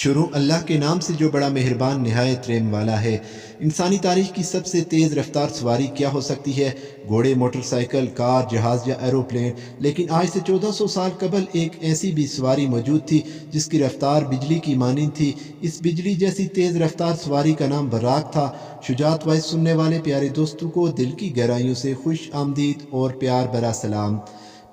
شروع اللہ کے نام سے جو بڑا مہربان نہایت رحم والا ہے۔ انسانی تاریخ کی سب سے تیز رفتار سواری کیا ہو سکتی ہے؟ گھوڑے، موٹر سائیکل، کار، جہاز یا ایروپلین۔ لیکن آج سے 1400 سال قبل ایک ایسی بھی سواری موجود تھی جس کی رفتار بجلی کی مانند تھی۔ اس بجلی جیسی تیز رفتار سواری کا نام براق تھا۔ شجاعت وائس سننے والے پیارے دوستوں کو دل کی گہرائیوں سے خوش آمدید اور پیار بھرا سلام۔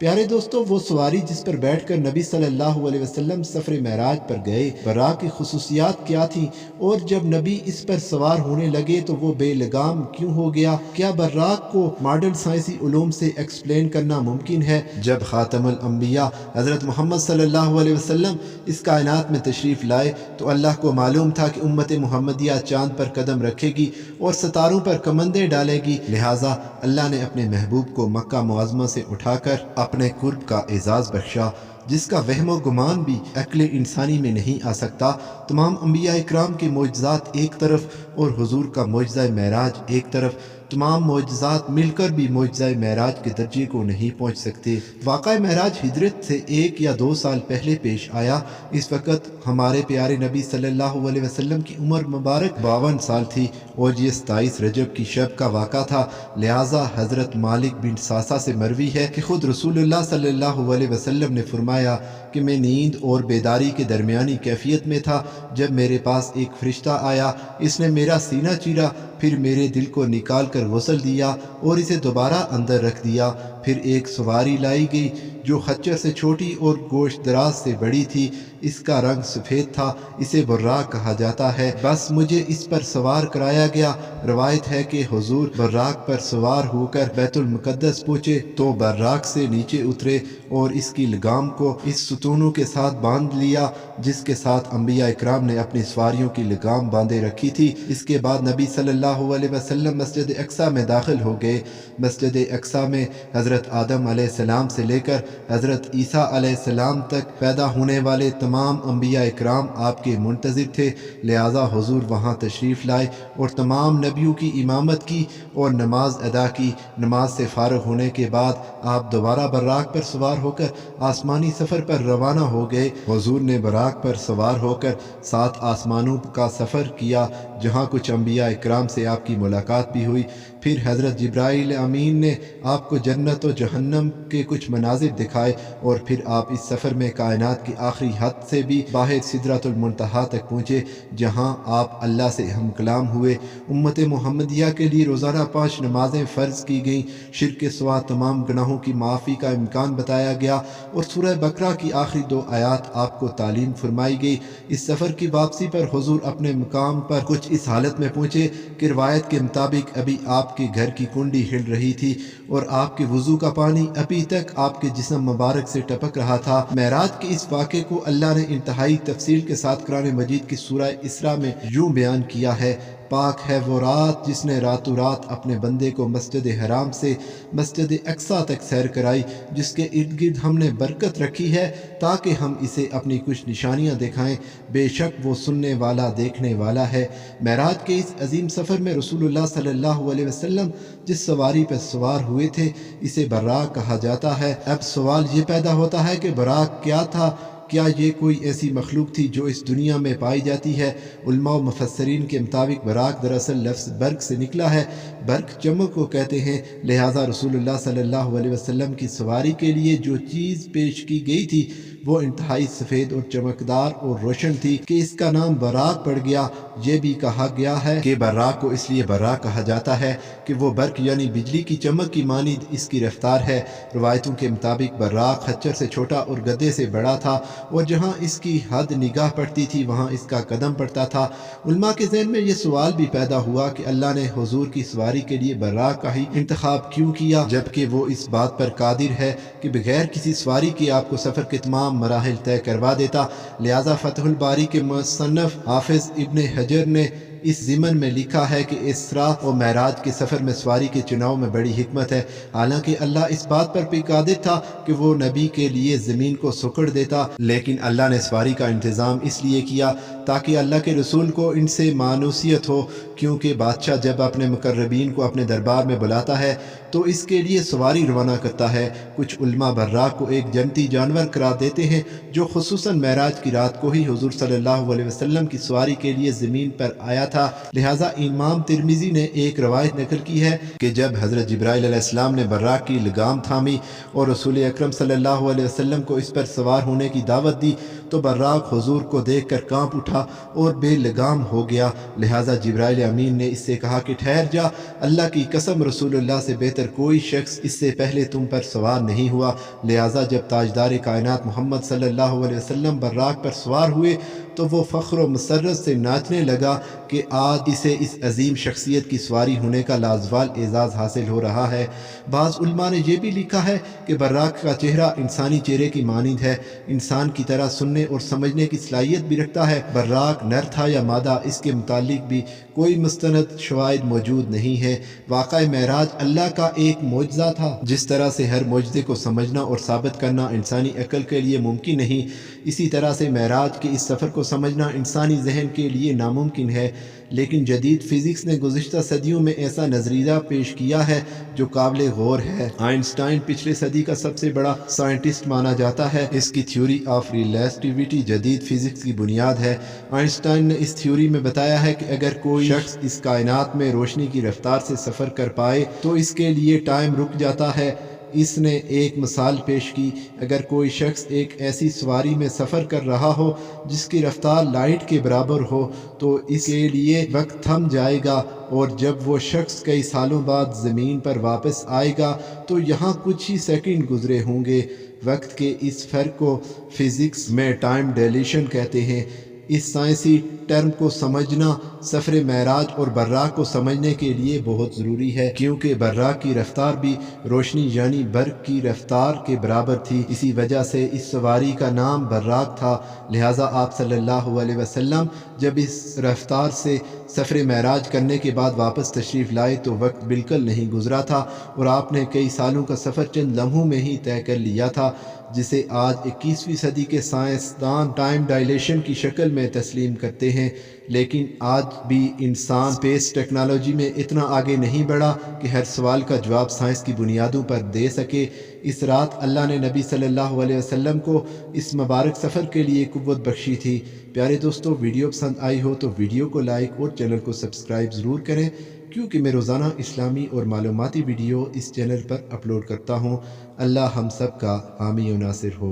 پیارے دوستو، وہ سواری جس پر بیٹھ کر نبی صلی اللہ علیہ وسلم سفر معراج پر گئے، براق کی خصوصیات کیا تھیں؟ اور جب نبی اس پر سوار ہونے لگے تو وہ بے لگام کیوں ہو گیا؟ کیا براق کو ماڈرن سائنسی علوم سے ایکسپلین کرنا ممکن ہے؟ جب خاتم الانبیاء حضرت محمد صلی اللہ علیہ وسلم اس کائنات میں تشریف لائے تو اللہ کو معلوم تھا کہ امت محمدیہ چاند پر قدم رکھے گی اور ستاروں پر کمندیں ڈالے گی، لہٰذا اللہ نے اپنے محبوب کو مکہ معظمہ سے اٹھا کر اپنے قرب کا اعزاز بخشا، جس کا وہم و گمان بھی عقل انسانی میں نہیں آ سکتا۔ تمام انبیاء اکرام کے معجزات ایک طرف اور حضور کا معجزہ معراج ایک طرف، تمام معجزات مل کر بھی معجزہ معراج کے درجے کو نہیں پہنچ سکتے۔ واقعہ معراج ہجرت سے 1 یا 2 سال پہلے پیش آیا۔ اس وقت ہمارے پیارے نبی صلی اللہ علیہ وسلم کی عمر مبارک 52 سال تھی اور یہ 27 رجب کی شب کا واقعہ تھا، لہٰذا حضرت مالک بن ساسا سے مروی ہے کہ خود رسول اللہ صلی اللہ علیہ وسلم نے فرمایا کہ میں نیند اور بیداری کے درمیانی کیفیت میں تھا جب میرے پاس ایک فرشتہ آیا، اس نے میرا سینہ چیرا، پھر میرے دل کو نکال کر غسل دیا اور اسے دوبارہ اندر رکھ دیا۔ پھر ایک سواری لائی گئی جو خچر سے چھوٹی اور گوشت دراز سے بڑی تھی، اس کا رنگ سفید تھا، اسے براق کہا جاتا ہے، بس مجھے اس پر سوار کرایا گیا۔ روایت ہے کہ حضور براق پر سوار ہو کر بیت المقدس پہنچے تو براق سے نیچے اترے اور اس کی لگام کو اس ستونوں کے ساتھ باندھ لیا جس کے ساتھ انبیاء اکرام نے اپنی سواریوں کی لگام باندھے رکھی تھی۔ اس کے بعد نبی صلی اللہ علیہ وسلم مسجد اقصی میں داخل ہو گئے۔ مسجد اقصی میں حضرت آدم علیہ السلام سے لے کر حضرت عیسیٰ علیہ السلام تک پیدا ہونے والے تمام انبیاء اکرام آپ کے منتظر تھے، لہٰذا حضور وہاں تشریف لائے اور تمام نبیوں کی امامت کی اور نماز ادا کی۔ نماز سے فارغ ہونے کے بعد آپ دوبارہ براق پر سوار ہو کر آسمانی سفر پر روانہ ہو گئے۔ حضور نے براق پر سوار ہو کر 7 آسمانوں کا سفر کیا جہاں کچھ انبیاء اکرام سے آپ کی ملاقات بھی ہوئی۔ پھر حضرت جبرائیل امین نے آپ کو جنت و جہنم کے کچھ مناظر دکھائے اور پھر آپ اس سفر میں کائنات کی آخری حد سے بھی باہر سدرۃ المنتہا تک پہنچے جہاں آپ اللہ سے ہم کلام ہوئے۔ امت محمدیہ کے لیے روزانہ 5 نمازیں فرض کی گئیں، شرک کے سوا تمام گناہوں کی معافی کا امکان بتایا گیا اور سورہ بقرہ کی آخری 2 آیات آپ کو تعلیم فرمائی گئی۔ اس سفر کی واپسی پر حضور اپنے مقام پر کچھ اس حالت میں پہنچے کہ روایت کے مطابق ابھی آپ کے گھر کی کنڈی ہل رہی تھی اور آپ کے وضو کا پانی ابھی تک آپ کے جسم مبارک سے ٹپک رہا تھا۔ معراج کے اس واقعے کو اللہ نے انتہائی تفصیل کے ساتھ قرآن مجید کی سورہ اسراء میں یوں بیان کیا ہے: پاک ہے وہ رات جس نے راتوں رات اپنے بندے کو مسجد حرام سے مسجد اقصی تک سیر کرائی، جس کے ارد گرد ہم نے برکت رکھی ہے تاکہ ہم اسے اپنی کچھ نشانیاں دکھائیں، بے شک وہ سننے والا دیکھنے والا ہے۔ معراج کے اس عظیم سفر میں رسول اللہ صلی اللہ علیہ وسلم جس سواری پر سوار ہوئے تھے اسے براق کہا جاتا ہے۔ اب سوال یہ پیدا ہوتا ہے کہ براق کیا تھا؟ کیا یہ کوئی ایسی مخلوق تھی جو اس دنیا میں پائی جاتی ہے؟ علماء و مفسرین کے مطابق براق دراصل لفظ برق سے نکلا ہے۔ برق چمک کو کہتے ہیں، لہٰذا رسول اللہ صلی اللہ علیہ وسلم کی سواری کے لیے جو چیز پیش کی گئی تھی وہ انتہائی سفید اور چمکدار اور روشن تھی کہ اس کا نام براق پڑ گیا۔ یہ بھی کہا گیا ہے کہ براق کو اس لیے براق کہا جاتا ہے کہ وہ برق یعنی بجلی کی چمک کی مانند اس کی رفتار ہے۔ روایتوں کے مطابق براق خچر سے چھوٹا اور گدھے سے بڑا تھا اور جہاں اس کی حد نگاہ پڑتی تھی وہاں اس کا قدم پڑتا تھا۔ علماء کے ذہن میں یہ سوال بھی پیدا ہوا کہ اللہ نے حضور کی سواری کے لیے براق کا ہی انتخاب کیوں کیا جبکہ وہ اس بات پر قادر ہے کہ بغیر کسی سواری کے آپ کو سفر کے تمام مراحل طے کروا دیتا۔ لہٰذا فتح الباری کے مصنف حافظ ابن حجر نے اس ضمن میں لکھا ہے کہ اسراء و معراج کے سفر میں سواری کے چناؤ میں بڑی حکمت ہے۔ حالانکہ اللہ اس بات پر بھی قادر تھا کہ وہ نبی کے لیے زمین کو سکڑ دیتا، لیکن اللہ نے سواری کا انتظام اس لیے کیا تاکہ اللہ کے رسول کو ان سے مانوسیت ہو، کیونکہ بادشاہ جب اپنے مقربین کو اپنے دربار میں بلاتا ہے تو اس کے لیے سواری روانہ کرتا ہے۔ کچھ علماء براق کو ایک جنتی جانور قرار دیتے ہوتے ہیں جو خصوصاً معراج کی رات کو ہی حضور صلی اللہ علیہ وسلم کی سواری کے لیے زمین پر آیا تھا۔ لہٰذا امام ترمذی نے ایک روایت نقل کی ہے کہ جب حضرت جبرائیل علیہ السلام نے براق کی لگام تھامی اور رسول اکرم صلی اللہ علیہ وسلم کو اس پر سوار ہونے کی دعوت دی تو براق حضور کو دیکھ کر کانپ اٹھا اور بے لگام ہو گیا۔ لہٰذا جبرائیل امین نے اس سے کہا کہ ٹھہر جا، اللہ کی قسم رسول اللہ سے بہتر کوئی شخص اس سے پہلے تم پر سوار نہیں ہوا۔ لہٰذا جب تاجدار کائنات محمد صلی اللہ علیہ وسلم براق پر سوار ہوئے تو وہ فخر و مسرت سے ناچنے لگا کہ آج اسے اس عظیم شخصیت کی سواری ہونے کا لازوال اعزاز حاصل ہو رہا ہے۔ بعض علماء نے یہ بھی لکھا ہے کہ براق کا چہرہ انسانی چہرے کی مانند ہے، انسان کی طرح سننے اور سمجھنے کی صلاحیت بھی رکھتا ہے۔ براق نر تھا یا مادہ، اس کے متعلق بھی کوئی مستند شواہد موجود نہیں ہے۔ واقعہ معراج اللہ کا ایک معجزہ تھا۔ جس طرح سے ہر معجزے کو سمجھنا اور ثابت کرنا انسانی عقل کے لیے ممکن نہیں، اسی طرح سے معراج کے اس سفر کو سمجھنا انسانی ذہن کے لیے ناممکن ہے۔ لیکن جدید فزکس نے گزشتہ صدیوں میں ایسا نظریہ پیش کیا ہے جو قابل غور ہے۔ آئنسٹائن پچھلے صدی کا سب سے بڑا سائنٹسٹ مانا جاتا ہے۔ اس کی تھیوری آف ریلیٹیوٹی جدید فزکس کی بنیاد ہے۔ آئنسٹائن نے اس تھیوری میں بتایا ہے کہ اگر کوئی شخص اس کائنات میں روشنی کی رفتار سے سفر کر پائے تو اس کے لیے ٹائم رک جاتا ہے۔ اس نے ایک مثال پیش کی، اگر کوئی شخص ایک ایسی سواری میں سفر کر رہا ہو جس کی رفتار لائٹ کے برابر ہو تو اس کے لیے وقت تھم جائے گا، اور جب وہ شخص کئی سالوں بعد زمین پر واپس آئے گا تو یہاں کچھ ہی سیکنڈ گزرے ہوں گے۔ وقت کے اس فرق کو فزکس میں ٹائم ڈیلیشن کہتے ہیں۔ اس سائنسی ٹرم کو سمجھنا سفر معراج اور براق کو سمجھنے کے لیے بہت ضروری ہے، کیونکہ براق کی رفتار بھی روشنی یعنی برق کی رفتار کے برابر تھی۔ اسی وجہ سے اس سواری کا نام براق تھا۔ لہٰذا آپ صلی اللہ علیہ وسلم جب اس رفتار سے سفر معراج کرنے کے بعد واپس تشریف لائے تو وقت بالکل نہیں گزرا تھا، اور آپ نے کئی سالوں کا سفر چند لمحوں میں ہی طے کر لیا تھا، جسے آج 21ویں صدی کے سائنسدان ٹائم ڈائلیشن کی شکل میں تسلیم کرتے ہیں۔ لیکن آج بھی انسان اسپیس ٹیکنالوجی میں اتنا آگے نہیں بڑھا کہ ہر سوال کا جواب سائنس کی بنیادوں پر دے سکے۔ اس رات اللہ نے نبی صلی اللہ علیہ وسلم کو اس مبارک سفر کے لیے قوت بخشی تھی۔ پیارے دوستو، ویڈیو پسند آئی ہو تو ویڈیو کو لائک اور چینل کو سبسکرائب ضرور کریں، کیونکہ میں روزانہ اسلامی اور معلوماتی ویڈیو اس چینل پر اپلوڈ کرتا ہوں۔ اللہ ہم سب کا حامی و ناصر ہو۔